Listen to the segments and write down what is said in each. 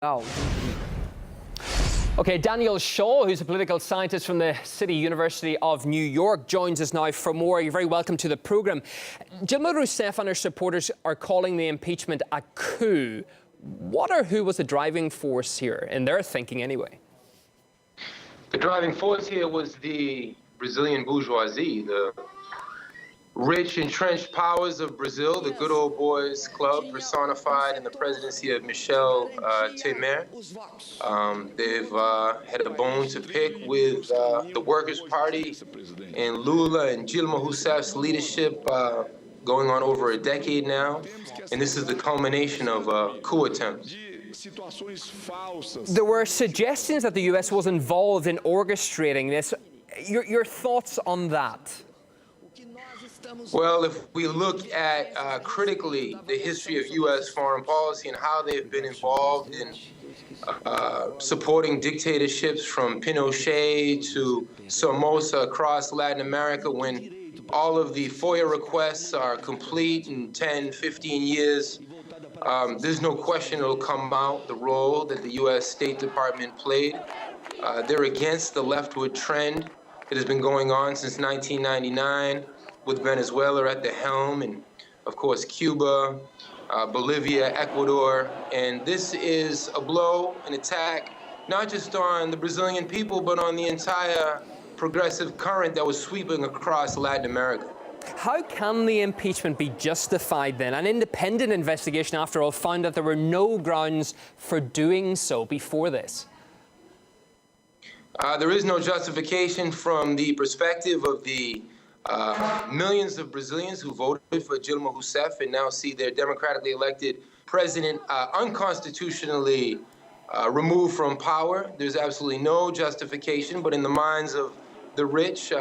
Oh. Okay, Daniel Shaw, who's a political scientist from the City University of New York, joins us now for more. You're very welcome to the programme. Dilma Rousseff and her supporters are calling the impeachment a coup. What or who was the driving force here, in their thinking anyway? The driving force here was the Brazilian bourgeoisie, the rich, entrenched powers of Brazil, the good old boys club personified in the presidency of Michel Temer. They've had a bone to pick with the Workers' Party and Lula and Dilma Rousseff's leadership going on over a decade now. And this is the culmination of a coup attempt. There were suggestions that the US was involved in orchestrating this. Your thoughts on that? Well, if we look at critically the history of U.S. foreign policy and how they've been involved in supporting dictatorships from Pinochet to Somoza across Latin America, when all of the FOIA requests are complete in 10, 15 years, there's no question it'll come out the role that the U.S. State Department played. They're against the leftward trend that has been going on since 1999. With Venezuela at the helm, and of course Cuba, Bolivia, Ecuador. And this is a blow, an attack, not just on the Brazilian people, but on the entire progressive current that was sweeping across Latin America. How can the impeachment be justified then? An independent investigation, after all, found that there were no grounds for doing so before this. There is no justification from the perspective of the millions of Brazilians who voted for Dilma Rousseff and now see their democratically elected president unconstitutionally removed from power. There's absolutely no justification, but in the minds of the rich,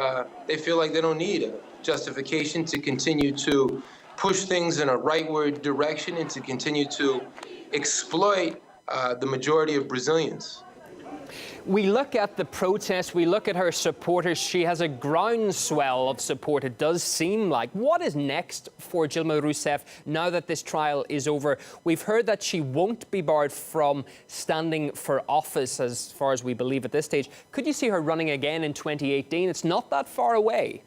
they feel like they don't need a justification to continue to push things in a rightward direction and to continue to exploit the majority of Brazilians. We look at the protests, we look at her supporters. She has a groundswell of support, it does seem like. What is next for Dilma Rousseff now that this trial is over? We've heard that she won't be barred from standing for office, as far as we believe at this stage. Could you see her running again in 2018? It's not that far away.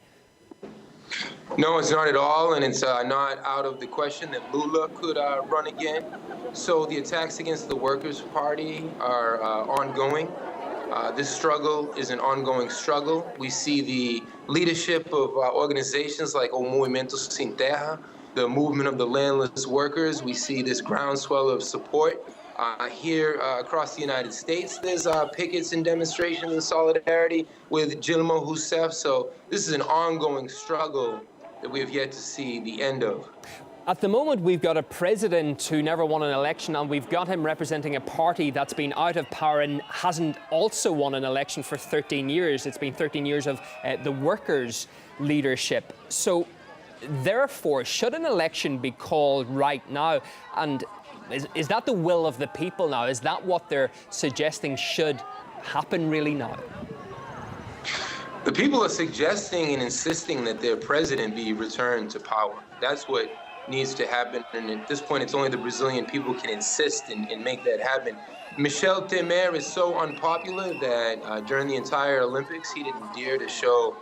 No, it's not at all, and it's not out of the question that Lula could run again. So the attacks against the Workers' Party are ongoing. This struggle is an ongoing struggle. We see the leadership of organizations like O Movimento Sem Terra, the movement of the landless workers. We see this groundswell of support. Here across the United States, there's pickets and demonstrations in solidarity with Dilma Rousseff. So this is an ongoing struggle that we have yet to see the end of. At the moment, we've got a president who never won an election, and we've got him representing a party that's been out of power and hasn't also won an election for 13 years. It's been 13 years of the workers' leadership. So, therefore, should an election be called right now? And is that the will of the people now? Is that what they're suggesting should happen really now? The people are suggesting and insisting that their president be returned to power. That's what needs to happen, and at this point it's only the Brazilian people can insist and make that happen. Michel Temer is so unpopular that during the entire Olympics he didn't dare to show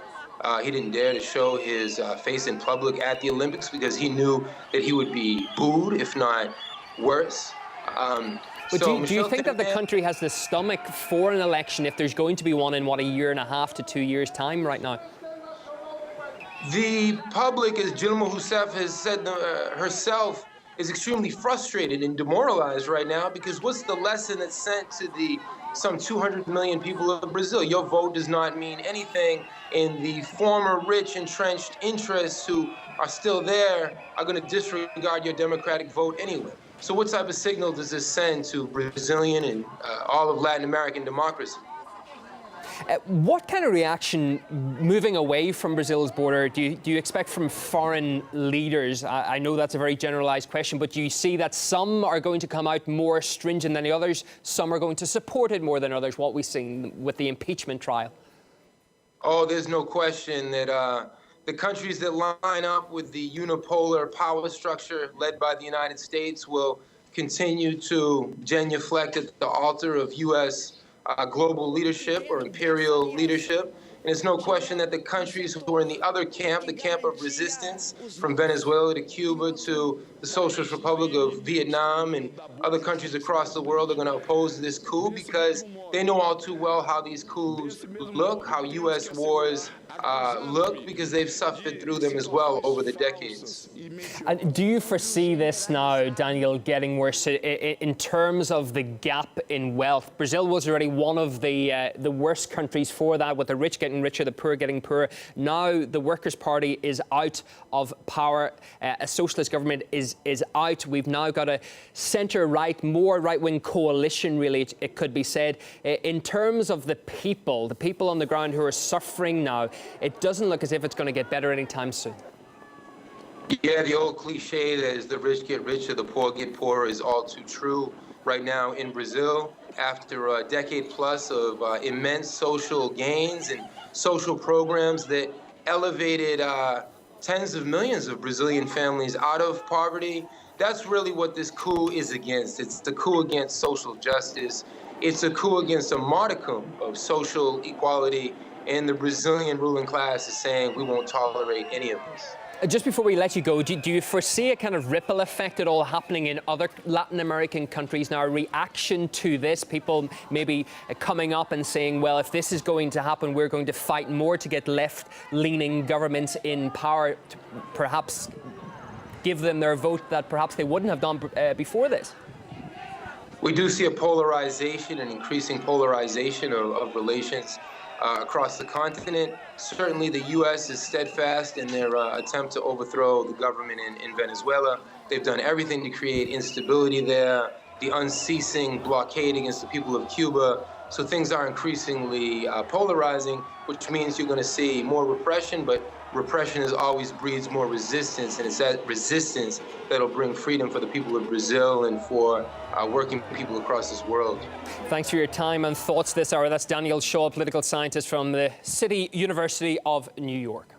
his face in public at the Olympics because he knew that he would be booed, if not worse. But do you think that the country has the stomach for an election if there's going to be one in, what, a year and a half to 2 years' time right now? The public, as Dilma Rousseff has said herself, is extremely frustrated and demoralized right now because what's the lesson that's sent to the some 200 million people of Brazil? Your vote does not mean anything, and the former rich, entrenched interests who are still there are going to disregard your democratic vote anyway. So what type of signal does this send to Brazilian and all of Latin American democracy? What kind of reaction, moving away from Brazil's border, do you expect from foreign leaders? I know that's a very generalized question, but do you see that some are going to come out more stringent than the others? Some are going to support it more than others, what we've seen with the impeachment trial? Oh, there's no question that the countries that line up with the unipolar power structure led by the United States will continue to genuflect at the altar of U.S. Global leadership or imperial leadership. And it's no question that the countries who are in the other camp, the camp of resistance, from Venezuela to Cuba to the Socialist Republic of Vietnam and other countries across the world, are going to oppose this coup because they know all too well how these coups look, how U.S. wars look, because they've suffered through them as well over the decades. And do you foresee this now, Daniel, getting worse in terms of the gap in wealth? Brazil was already one of the worst countries for that, with the rich getting richer, the poor getting poorer. Now the Workers' Party is out of power. A socialist government is out. We've now got a centre-right, more right-wing coalition, really, it could be said. In terms of the people on the ground who are suffering now, it doesn't look as if it's going to get better anytime soon. Yeah, the old cliche that is the rich get richer, the poor get poorer is all too true right now in Brazil. After a decade plus of immense social gains and social programs that elevated tens of millions of Brazilian families out of poverty, that's really what this coup is against. It's the coup against social justice. It's a coup against a modicum of social equality, and the Brazilian ruling class is saying we won't tolerate any of this. Just before we let you go, do you foresee a kind of ripple effect at all happening in other Latin American countries now, a reaction to this? People maybe coming up and saying, well, if this is going to happen, we're going to fight more to get left-leaning governments in power, to perhaps give them their vote that perhaps they wouldn't have done before this? We do see a polarization, an increasing polarization of relations across the continent. Certainly the U.S. is steadfast in their attempt to overthrow the government in Venezuela. They've done everything to create instability there, the unceasing blockade against the people of Cuba. So things are increasingly polarizing, which means you're going to see more repression, but repression always breeds more resistance, and it's that resistance that'll bring freedom for the people of Brazil and for working people across this world. Thanks for your time and thoughts this hour. That's Daniel Shaw, political scientist from the City University of New York.